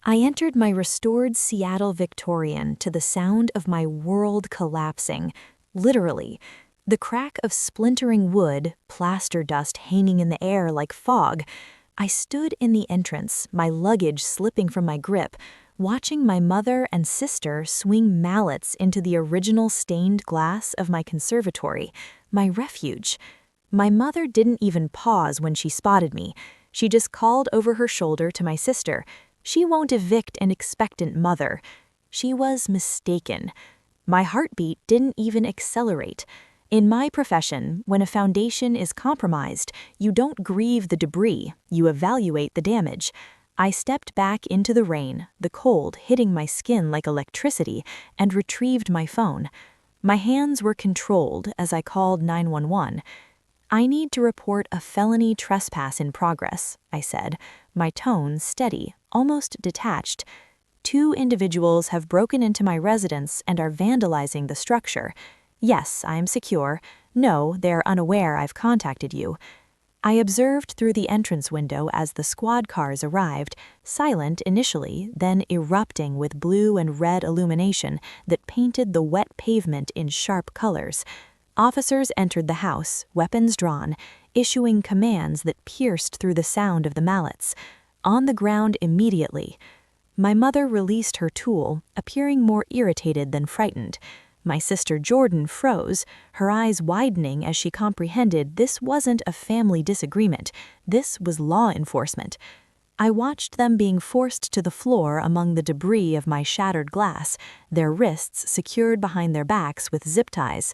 I entered my restored Seattle Victorian to the sound of my world collapsing, literally. The crack of splintering wood, plaster dust hanging in the air like fog. I stood in the entrance, my luggage slipping from my grip, watching my mother and sister swing mallets into the original stained glass of my conservatory, my refuge. My mother didn't even pause when she spotted me. She just called over her shoulder to my sister. She won't evict an expectant mother. She was mistaken. My heartbeat didn't even accelerate. In my profession, when a foundation is compromised, you don't grieve the debris, you evaluate the damage. I stepped back into the rain, the cold hitting my skin like electricity, and retrieved my phone. My hands were controlled as I called 911. "I need to report a felony trespass in progress," I said, my tone steady, almost detached. "Two individuals have broken into my residence and are vandalizing the structure. Yes, I am secure. No, they are unaware I've contacted you." I observed through the entrance window as the squad cars arrived, silent initially, then erupting with blue and red illumination that painted the wet pavement in sharp colors. Officers entered the house, weapons drawn, issuing commands that pierced through the sound of the mallets. On the ground immediately. My mother released her tool, appearing more irritated than frightened. My sister Jordan froze, her eyes widening as she comprehended this wasn't a family disagreement, this was law enforcement. I watched them being forced to the floor among the debris of my shattered glass, their wrists secured behind their backs with zip ties.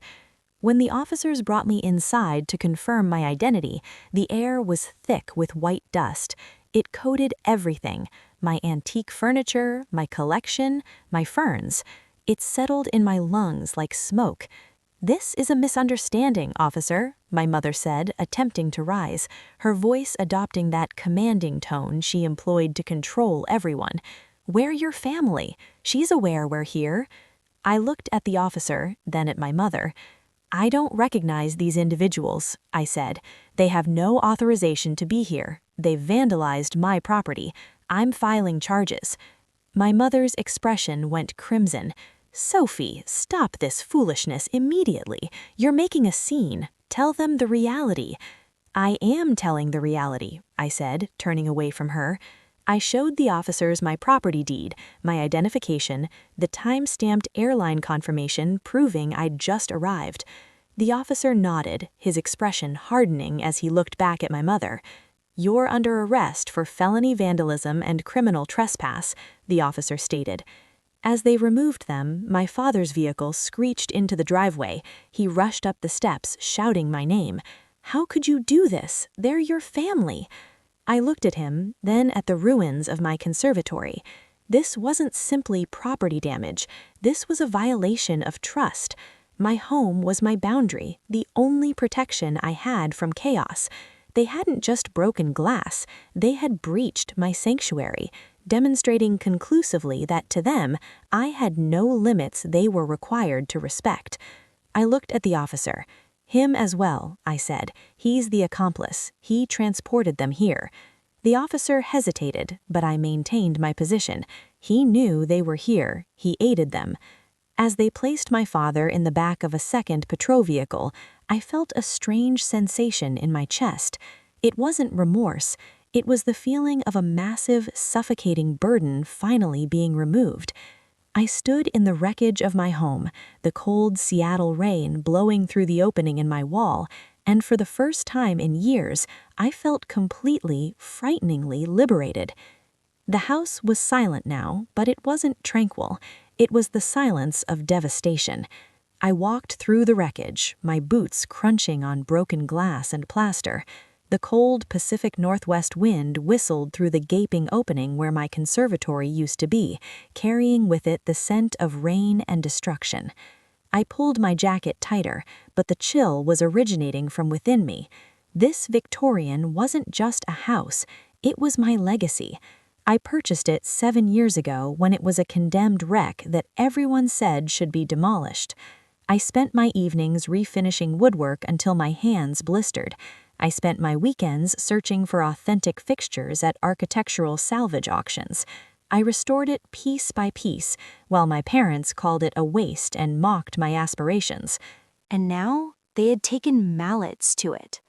When the officers brought me inside to confirm my identity, the air was thick with white dust. It coated everything, my antique furniture, my collection, my ferns. It settled in my lungs like smoke. "This is a misunderstanding, officer," my mother said, attempting to rise, her voice adopting that commanding tone she employed to control everyone. "We're your family. She's aware we're here." I looked at the officer, then at my mother. "I don't recognize these individuals," I said. "They have no authorization to be here. They've vandalized my property. I'm filing charges." My mother's expression went crimson. "Sophie, stop this foolishness immediately. You're making a scene. Tell them the reality." "I am telling the reality," I said, turning away from her. I showed the officers my property deed, my identification, the time-stamped airline confirmation proving I'd just arrived. The officer nodded, his expression hardening as he looked back at my mother. "You're under arrest for felony vandalism and criminal trespass," the officer stated. As they removed them, my father's vehicle screeched into the driveway. He rushed up the steps, shouting my name. "How could you do this? They're your family." I looked at him, then at the ruins of my conservatory. This wasn't simply property damage. This was a violation of trust. My home was my boundary, the only protection I had from chaos. They hadn't just broken glass, they had breached my sanctuary, demonstrating conclusively that to them, I had no limits they were required to respect. I looked at the officer. "Him as well," I said. "He's the accomplice. He transported them here." The officer hesitated, but I maintained my position. He knew they were here. He aided them. As they placed my father in the back of a second patrol vehicle, I felt a strange sensation in my chest. It wasn't remorse. It was the feeling of a massive, suffocating burden finally being removed. I stood in the wreckage of my home, the cold Seattle rain blowing through the opening in my wall, and for the first time in years, I felt completely, frighteningly liberated. The house was silent now, but it wasn't tranquil. It was the silence of devastation. I walked through the wreckage, my boots crunching on broken glass and plaster. The cold Pacific Northwest wind whistled through the gaping opening where my conservatory used to be, carrying with it the scent of rain and destruction. I pulled my jacket tighter, but the chill was originating from within me. This Victorian wasn't just a house, it was my legacy. I purchased it 7 years ago when it was a condemned wreck that everyone said should be demolished. I spent my evenings refinishing woodwork until my hands blistered. I spent my weekends searching for authentic fixtures at architectural salvage auctions. I restored it piece by piece, while my parents called it a waste and mocked my aspirations. And now they had taken mallets to it.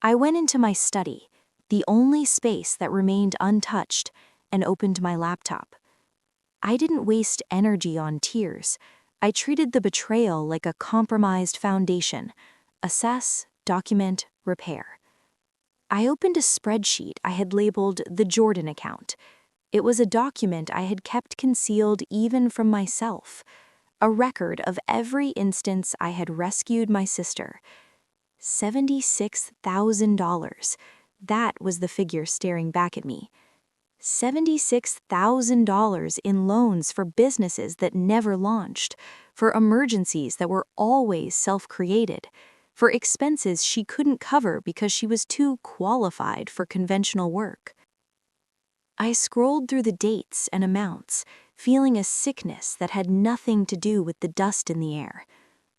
I went into my study, the only space that remained untouched, and opened my laptop. I didn't waste energy on tears. I treated the betrayal like a compromised foundation: assess, document, repair. I opened a spreadsheet I had labeled the Jordan account. It was a document I had kept concealed even from myself, a record of every instance I had rescued my sister. $76,000. That was the figure staring back at me. $76,000 in loans for businesses that never launched, for emergencies that were always self-created, for expenses she couldn't cover because she was too qualified for conventional work. I scrolled through the dates and amounts, feeling a sickness that had nothing to do with the dust in the air.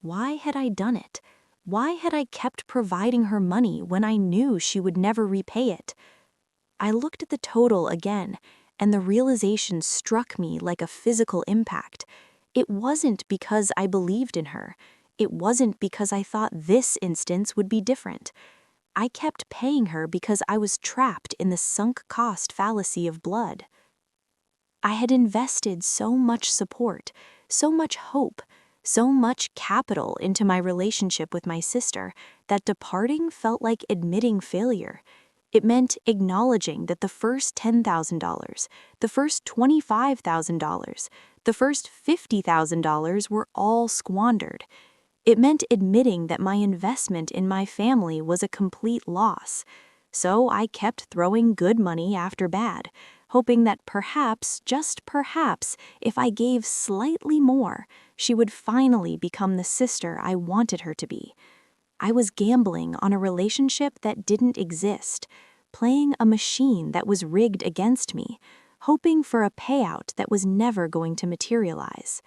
Why had I done it? Why had I kept providing her money when I knew she would never repay it? I looked at the total again, and the realization struck me like a physical impact. It wasn't because I believed in her. It wasn't because I thought this instance would be different. I kept paying her because I was trapped in the sunk cost fallacy of blood. I had invested so much support, so much hope, so much capital into my relationship with my sister that departing felt like admitting failure. It meant acknowledging that the first $10,000, the first $25,000, the first $50,000 were all squandered. It meant admitting that my investment in my family was a complete loss. So I kept throwing good money after bad, hoping that perhaps, just perhaps, if I gave slightly more, she would finally become the sister I wanted her to be. I was gambling on a relationship that didn't exist, playing a machine that was rigged against me, hoping for a payout that was never going to materialize.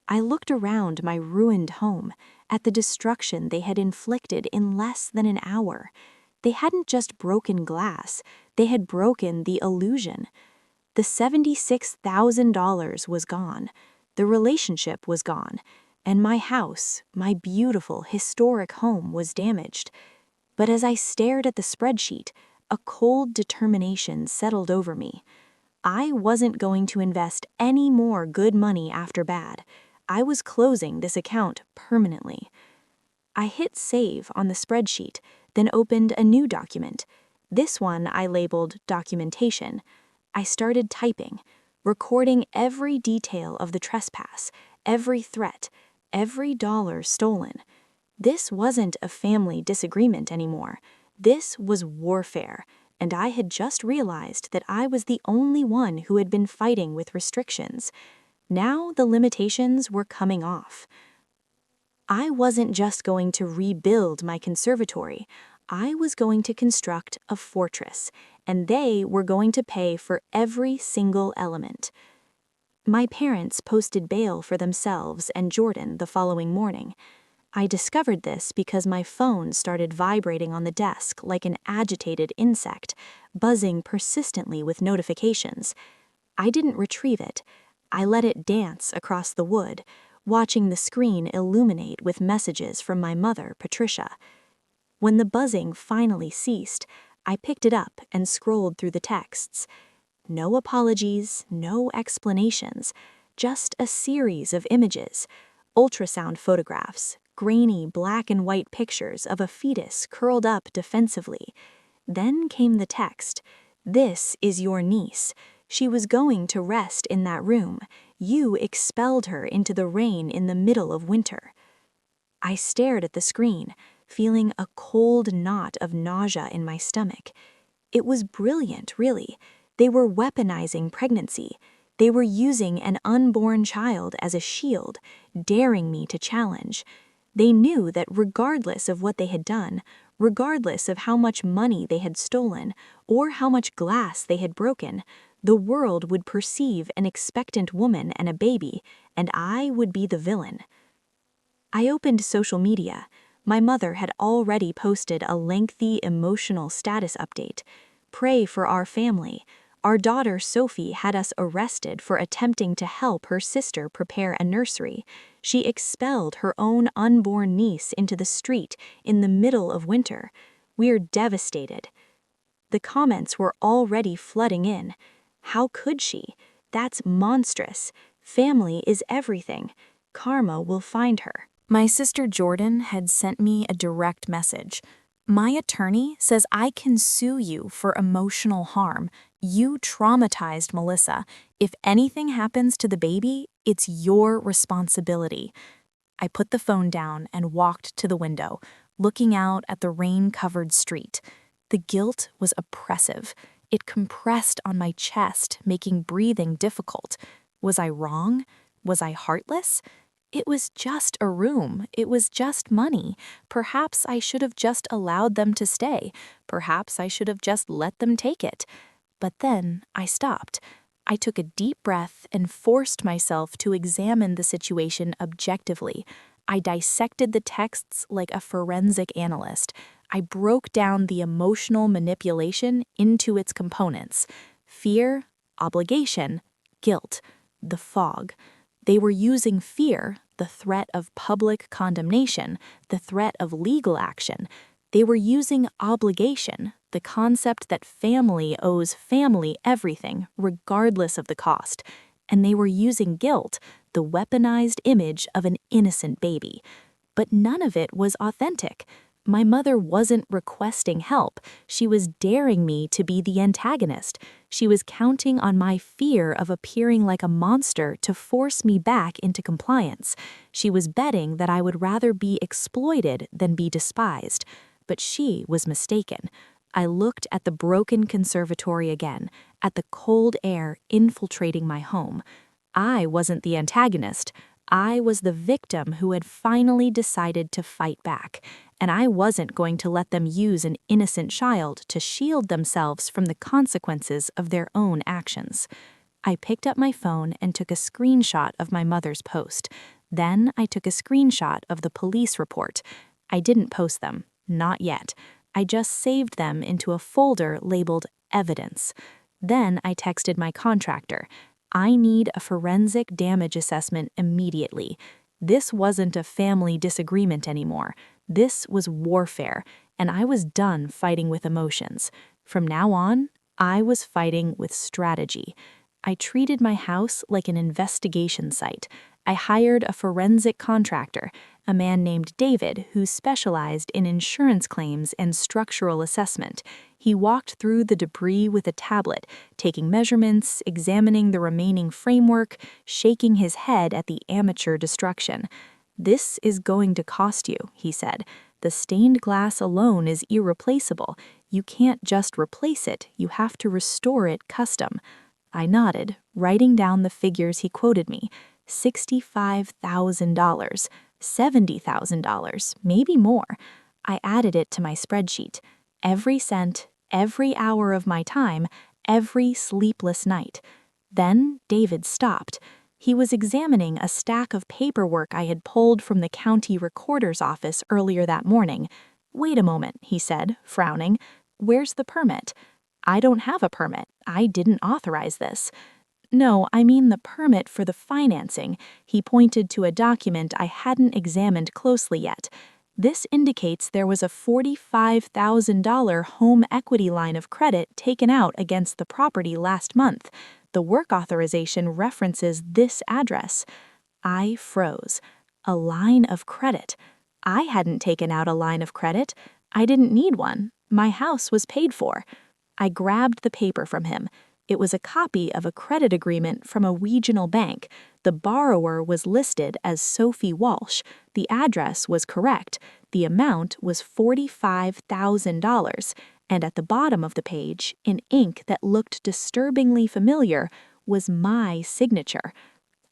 I looked around my ruined home, at the destruction they had inflicted in less than an hour. They hadn't just broken glass, they had broken the illusion. The $76,000 was gone, the relationship was gone, and my house, my beautiful, historic home, was damaged. But as I stared at the spreadsheet, a cold determination settled over me. I wasn't going to invest any more good money after bad. I was closing this account permanently. I hit save on the spreadsheet, then opened a new document. This one I labeled documentation. I started typing, recording every detail of the trespass, every threat, every dollar stolen. This wasn't a family disagreement anymore. This was warfare, and I had just realized that I was the only one who had been fighting with restrictions. Now the limitations were coming off. I wasn't just going to rebuild my conservatory. I was going to construct a fortress, and they were going to pay for every single element. My parents posted bail for themselves and Jordan the following morning. I discovered this because my phone started vibrating on the desk like an agitated insect, buzzing persistently with notifications. I didn't retrieve it. I let it dance across the wood, watching the screen illuminate with messages from my mother, Patricia. When the buzzing finally ceased, I picked it up and scrolled through the texts. No apologies, no explanations, just a series of images, ultrasound photographs, grainy black and white pictures of a fetus curled up defensively. Then came the text, "This is your niece. She was going to rest in that room. You expelled her into the rain in the middle of winter." I stared at the screen, feeling a cold knot of nausea in my stomach. It was brilliant, really. They were weaponizing pregnancy. They were using an unborn child as a shield, daring me to challenge. They knew that regardless of what they had done, regardless of how much money they had stolen, or how much glass they had broken, the world would perceive an expectant woman and a baby, and I would be the villain. I opened social media. My mother had already posted a lengthy emotional status update. "Pray for our family. Our daughter Sophie had us arrested for attempting to help her sister prepare a nursery. She expelled her own unborn niece into the street in the middle of winter. We're devastated." The comments were already flooding in. How could she? That's monstrous. Family is everything. Karma will find her. My sister Jordan had sent me a direct message. "My attorney says I can sue you for emotional harm. You traumatized Melissa. If anything happens to the baby, it's your responsibility." I put the phone down and walked to the window, looking out at the rain-covered street. The guilt was oppressive. It compressed on my chest, making breathing difficult. Was I wrong? Was I heartless? It was just a room. It was just money. Perhaps I should have just allowed them to stay. Perhaps I should have just let them take it. But then I stopped. I took a deep breath and forced myself to examine the situation objectively. I dissected the texts like a forensic analyst. I broke down the emotional manipulation into its components: fear, obligation, guilt, the fog. They were using fear, the threat of public condemnation, the threat of legal action. They were using obligation, the concept that family owes family everything, regardless of the cost. And they were using guilt, the weaponized image of an innocent baby. But none of it was authentic. My mother wasn't requesting help. She was daring me to be the antagonist. She was counting on my fear of appearing like a monster to force me back into compliance. She was betting that I would rather be exploited than be despised. But she was mistaken. I looked at the broken conservatory again, at the cold air infiltrating my home. I wasn't the antagonist. I was the victim who had finally decided to fight back, and I wasn't going to let them use an innocent child to shield themselves from the consequences of their own actions. I picked up my phone and took a screenshot of my mother's post. Then I took a screenshot of the police report. I didn't post them, not yet. I just saved them into a folder labeled Evidence. Then I texted my contractor. "I need a forensic damage assessment immediately." This wasn't a family disagreement anymore. This was warfare, and I was done fighting with emotions. From now on, I was fighting with strategy. I treated my house like an investigation site. I hired a forensic contractor, a man named David who specialized in insurance claims and structural assessment. He walked through the debris with a tablet, taking measurements, examining the remaining framework, shaking his head at the amateur destruction. "This is going to cost you," he said. "The stained glass alone is irreplaceable. You can't just replace it, you have to restore it custom." I nodded, writing down the figures he quoted me. $65,000, $70,000, maybe more. I added it to my spreadsheet. Every cent, every hour of my time, every sleepless night. Then David stopped. He was examining a stack of paperwork I had pulled from the county recorder's office earlier that morning. "Wait a moment," he said, frowning. "Where's the permit?" "I don't have a permit. I didn't authorize this." "No, I mean the permit for the financing." He pointed to a document I hadn't examined closely yet. "This indicates there was a $45,000 home equity line of credit taken out against the property last month. The work authorization references this address." I froze. A line of credit. I hadn't taken out a line of credit. I didn't need one. My house was paid for. I grabbed the paper from him. It was a copy of a credit agreement from a regional bank. The borrower was listed as Sophie Walsh. The address was correct. The amount was $45,000. And at the bottom of the page, in ink that looked disturbingly familiar, was my signature.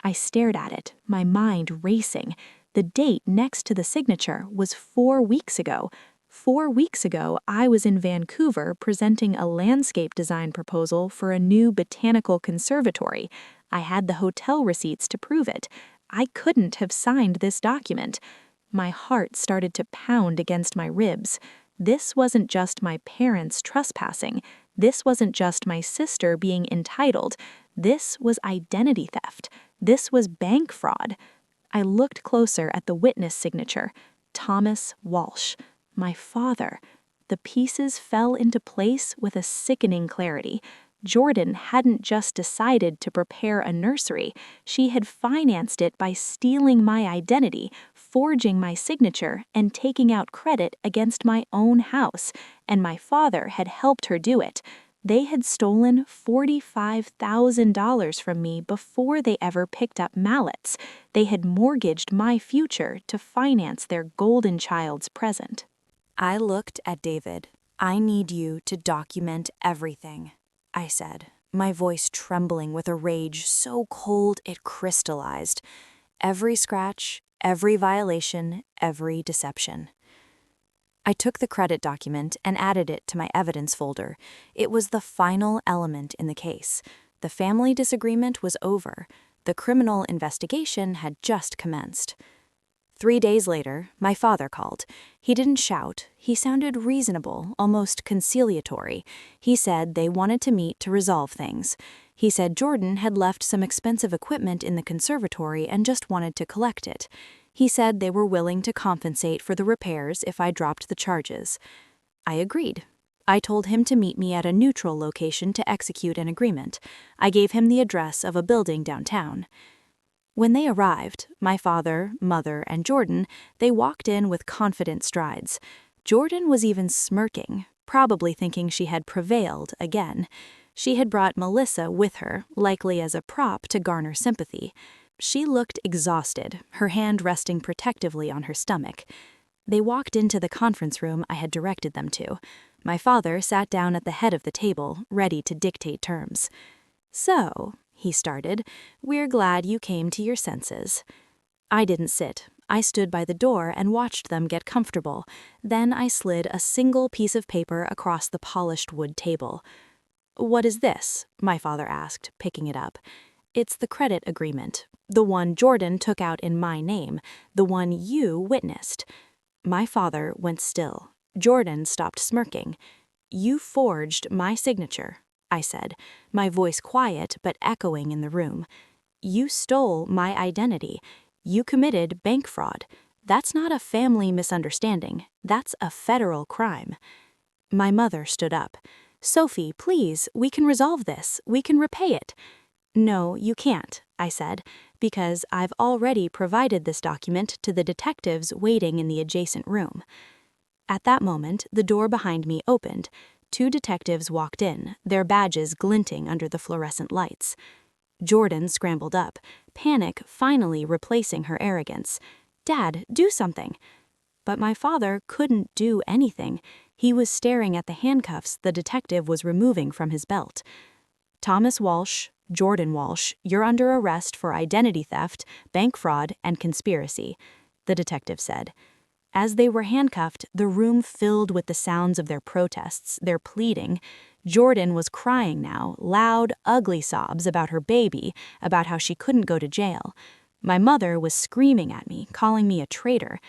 I stared at it, my mind racing. The date next to the signature was 4 weeks ago. 4 weeks ago, I was in Vancouver presenting a landscape design proposal for a new botanical conservatory. I had the hotel receipts to prove it. I couldn't have signed this document. My heart started to pound against my ribs. This wasn't just my parents trespassing. This wasn't just my sister being entitled. This was identity theft. This was bank fraud. I looked closer at the witness signature. Thomas Walsh. My father. The pieces fell into place with a sickening clarity. Jordan hadn't just decided to prepare a nursery. She had financed it by stealing my identity, forging my signature, and taking out credit against my own house. And my father had helped her do it. They had stolen $45,000 from me before they ever picked up mallets. They had mortgaged my future to finance their golden child's present. I looked at David. I need you to document everything, I said, my voice trembling with a rage so cold it crystallized. Every scratch, every violation, every deception. I took the credit document and added it to my evidence folder. It was the final element in the case. The family disagreement was over. The criminal investigation had just commenced. 3 days later, my father called. He didn't shout. He sounded reasonable, almost conciliatory. He said they wanted to meet to resolve things. He said Jordan had left some expensive equipment in the conservatory and just wanted to collect it. He said they were willing to compensate for the repairs if I dropped the charges. I agreed. I told him to meet me at a neutral location to execute an agreement. I gave him the address of a building downtown. When they arrived, my father, mother, and Jordan, they walked in with confident strides. Jordan was even smirking, probably thinking she had prevailed again. She had brought Melissa with her, likely as a prop to garner sympathy. She looked exhausted, her hand resting protectively on her stomach. They walked into the conference room I had directed them to. My father sat down at the head of the table, ready to dictate terms. "So," he started, "we're glad you came to your senses." I didn't sit. I stood by the door and watched them get comfortable. Then I slid a single piece of paper across the polished wood table. "What is this?" my father asked, picking it up. "It's the credit agreement, the one Jordan took out in my name, the one you witnessed." My father went still. Jordan stopped smirking. "You forged my signature," I said, my voice quiet but echoing in the room. "You stole my identity. You committed bank fraud. That's not a family misunderstanding. That's a federal crime." My mother stood up. "Sophie, please, we can resolve this. We can repay it." "No, you can't," I said, "because I've already provided this document to the detectives waiting in the adjacent room." At that moment, the door behind me opened. 2 detectives walked in, their badges glinting under the fluorescent lights. Jordan scrambled up, panic finally replacing her arrogance. "Dad, do something." But my father couldn't do anything. He was staring at the handcuffs the detective was removing from his belt. "Thomas Walsh, Jordan Walsh, you're under arrest for identity theft, bank fraud, and conspiracy," the detective said. As they were handcuffed, the room filled with the sounds of their protests, their pleading. Jordan was crying now, loud, ugly sobs about her baby, about how she couldn't go to jail. My mother was screaming at me, calling me a traitor.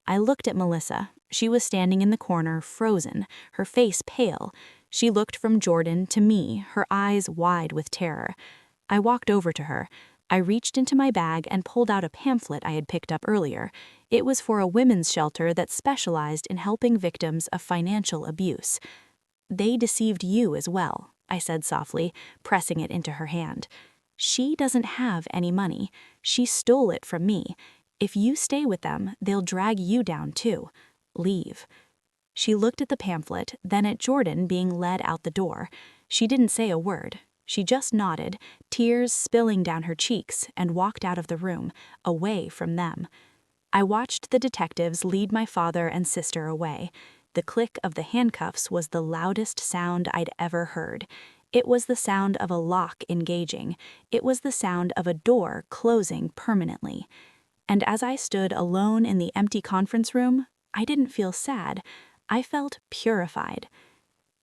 I looked at Melissa. She was standing in the corner, frozen, her face pale. She looked from Jordan to me, her eyes wide with terror. I walked over to her. I reached into my bag and pulled out a pamphlet I had picked up earlier. It was for a women's shelter that specialized in helping victims of financial abuse. "They deceived you as well," I said softly, pressing it into her hand. "She doesn't have any money. She stole it from me. If you stay with them, they'll drag you down too. Leave." She looked at the pamphlet, then at Jordan being led out the door. She didn't say a word. She just nodded, tears spilling down her cheeks, and walked out of the room, away from them. I watched the detectives lead my father and sister away. The click of the handcuffs was the loudest sound I'd ever heard. It was the sound of a lock engaging. It was the sound of a door closing permanently. And as I stood alone in the empty conference room, I didn't feel sad. I felt purified.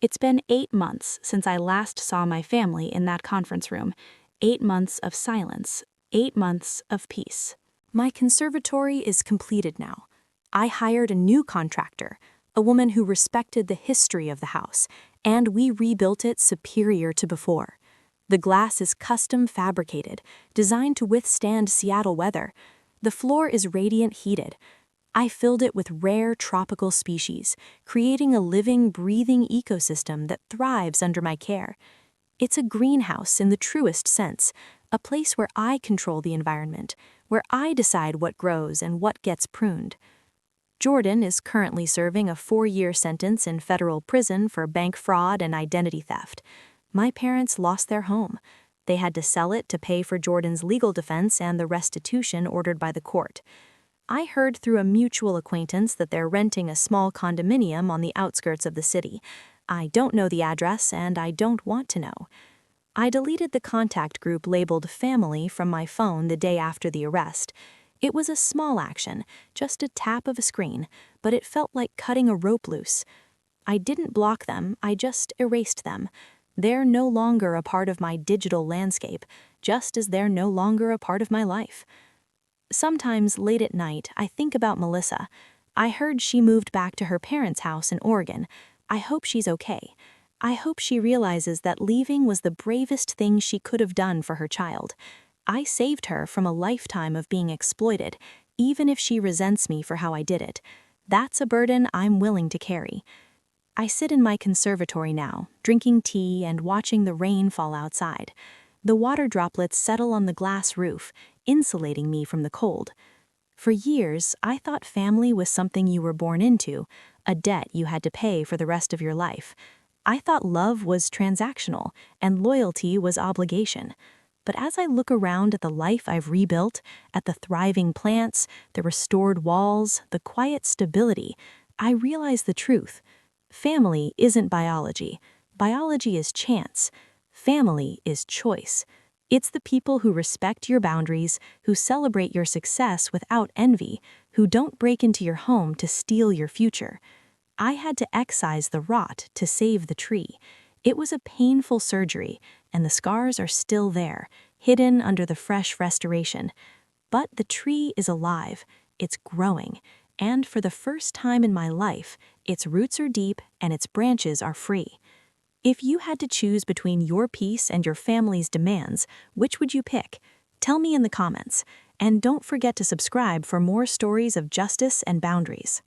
It's been 8 months since I last saw my family in that conference room. 8 months of silence. 8 months of peace. My conservatory is completed now. I hired a new contractor. a woman who respected the history of the house, and we rebuilt it superior to before. The glass is custom fabricated, designed to withstand Seattle weather. The floor is radiant heated. I filled it with rare tropical species, creating a living, breathing ecosystem that thrives under my care. It's a greenhouse in the truest sense, a place where I control the environment, where I decide what grows and what gets pruned. Jordan is currently serving a 4-year sentence in federal prison for bank fraud and identity theft. My parents lost their home. They had to sell it to pay for Jordan's legal defense and the restitution ordered by the court. I heard through a mutual acquaintance that they're renting a small condominium on the outskirts of the city. I don't know the address, and I don't want to know. I deleted the contact group labeled family from my phone the day after the arrest. It was a small action, just a tap of a screen, but it felt like cutting a rope loose. I didn't block them, I just erased them. They're no longer a part of my digital landscape, just as they're no longer a part of my life. Sometimes late at night, I think about Melissa. I heard she moved back to her parents' house in Oregon. I hope she's okay. I hope she realizes that leaving was the bravest thing she could have done for her child. I saved her from a lifetime of being exploited, even if she resents me for how I did it. That's a burden I'm willing to carry. I sit in my conservatory now, drinking tea and watching the rain fall outside. The water droplets settle on the glass roof, insulating me from the cold. For years, I thought family was something you were born into, a debt you had to pay for the rest of your life. I thought love was transactional and loyalty was obligation. But as I look around at the life I've rebuilt, at the thriving plants, the restored walls, the quiet stability, I realize the truth. Family isn't biology. Biology is chance. Family is choice. It's the people who respect your boundaries, who celebrate your success without envy, who don't break into your home to steal your future. I had to excise the rot to save the tree. It was a painful surgery, and the scars are still there, hidden under the fresh restoration. But the tree is alive, it's growing, and for the first time in my life, its roots are deep and its branches are free. If you had to choose between your peace and your family's demands, which would you pick? Tell me in the comments, and don't forget to subscribe for more stories of justice and boundaries.